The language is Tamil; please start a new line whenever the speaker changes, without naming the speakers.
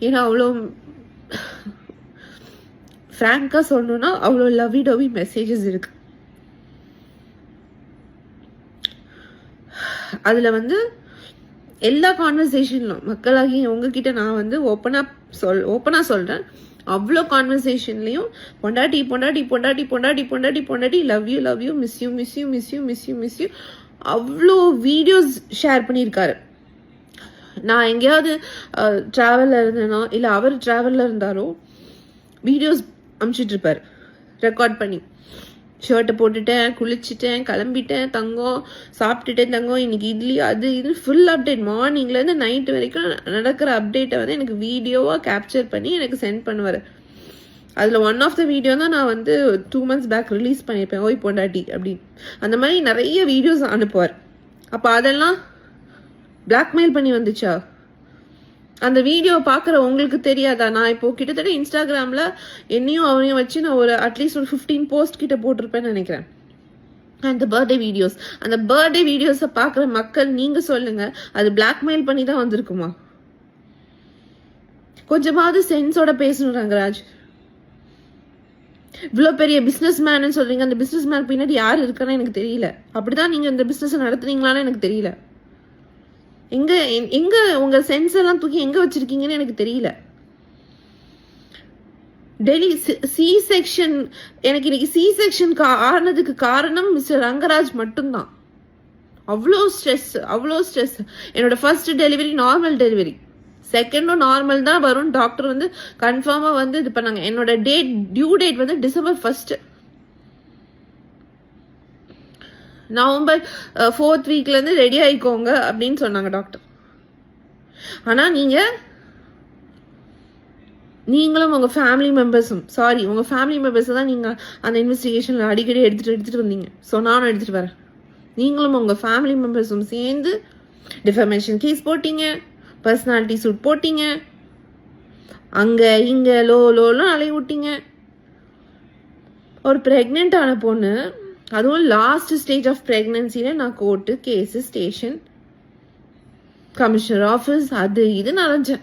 ஏன்னா அவ்வளோ ஃப்ராங்காக சொல்லணும்னா அவ்வளோ லவ்வி டவ்வி மெசேஜஸ் இருக்கு. அதில் வந்து எல்லா கான்வர்சேஷன்லும் மக்களாகி உங்ககிட்ட நான் வந்து ஓப்பனாக சொல்கிறேன், அவ்வளோ கான்வர்சேஷன்லையும் பொண்டாட்டி பொண்டாட்டி பொண்டாட்டி பொண்டாட்டி பொண்டாட்டி பொண்டாட்டி love you miss you miss you miss you miss you miss you அவ்வளோ வீடியோஸ் ஷேர் பண்ணியிருக்காரு. நான் எங்கேயாவது ட்ராவலில் இருந்தேனோ இல்லை அவர் ட்ராவலில் இருந்தாரோ வீடியோஸ் அனுப்பிச்சிட்ருப்பார் ரெக்கார்ட் பண்ணி. ஷர்ட்டை போட்டுட்டேன், குளிச்சுட்டேன், கிளம்பிட்டேன், தங்கம் சாப்பிட்டுட்டேன், தங்கம் இன்னைக்கு இட்லி அது இது ஃபுல் அப்டேட் மார்னிங்லேருந்து நைட்டு வரைக்கும் நடக்கிற அப்டேட்டை வந்து எனக்கு வீடியோவாக கேப்சர் பண்ணி எனக்கு சென்ட் பண்ணுவார். அதில் ஒன் ஆஃப் த வீடியோ தான் நான் வந்து 2 months பேக் ரிலீஸ் பண்ணியிருப்பேன், ஓய் பொண்டாட்டி அப்படின்னு. அந்த மாதிரி நிறைய வீடியோஸ் அனுப்புவார். அப்போ அதெல்லாம் பிளாக்மெயில் பண்ணி வந்துச்சா? அந்த வீடியோ பார்க்குற உங்களுக்கு தெரியாதா? நான் இப்போ கிட்டத்தட்ட இன்ஸ்டாகிராமில் என்னையும் அவனையும் வச்சு நான் ஒரு அட்லீஸ்ட் ஒரு 15 போஸ்ட் கிட்ட போட்டிருப்பேன்னு நினைக்கிறேன். அந்த பர்த்டே வீடியோஸை பார்க்குற மக்கள் நீங்கள் சொல்லுங்கள், அது பிளாக்மெயில் பண்ணி தான் வந்திருக்குமா? கொஞ்சமாவது சென்ஸோட பேசணும் ரங்கராஜ். இவ்வளோ பெரிய பிஸ்னஸ் மேன்னு சொல்றீங்க, அந்த பிஸ்னஸ் மேன் பின்னாடி யார் இருக்கான்னு எனக்கு தெரியல. அப்படிதான் நீங்கள் இந்த பிஸ்னஸ் நடத்துறீங்களான்னு எனக்கு தெரியல. எங்க உங்க சென்ஸ் எல்லாம் தூக்கி எங்க வச்சிருக்கீங்கன்னு எனக்கு தெரியல. டெல்லி சி செக்ஷன், எனக்கு இன்னைக்கு சி செக்ஷன் ஆனதுக்கு காரணம் மிஸ்டர் ரங்கராஜ் மட்டும்தான். அவ்வளோ ஸ்ட்ரெஸ். என்னோட ஃபர்ஸ்ட் டெலிவரி நார்மல் டெலிவரி, செகண்டும் நார்மல் தான் வரும். டாக்டர் வந்து கன்ஃபார்மா வந்து இது பண்ணாங்க. என்னோட டியூ டேட் வந்து December 1st. November 4th வீக்லேருந்து ரெடி ஆகிக்கோங்க அப்படின்னு சொன்னாங்க டாக்டர். ஆனால் நீங்களும் உங்கள் ஃபேமிலி மெம்பர்ஸும் உங்கள் ஃபேமிலி மெம்பர்ஸை தான் நீங்கள் அந்த இன்வெஸ்டிகேஷனில் அடிக்கடி எடுத்துகிட்டு வந்தீங்க. ஸோ நானும் எடுத்துகிட்டு வரேன். நீங்களும் உங்கள் ஃபேமிலி மெம்பர்ஸும் சேர்ந்து டிஃபமேஷன் கேஸ் போட்டீங்க, பர்சனாலிட்டி சூட் போட்டீங்க, அங்கே இங்கே லோலாம் அலைய விட்டீங்க. ஒரு ப்ரெக்னென்ட் ஆன பொண்ணு, அதுவும் லாஸ்ட் ஸ்டேஜ் ஆஃப் ப்ரெக்னன்சியில் நான் court case station commissioner office அது இது அலைஞ்சேன்.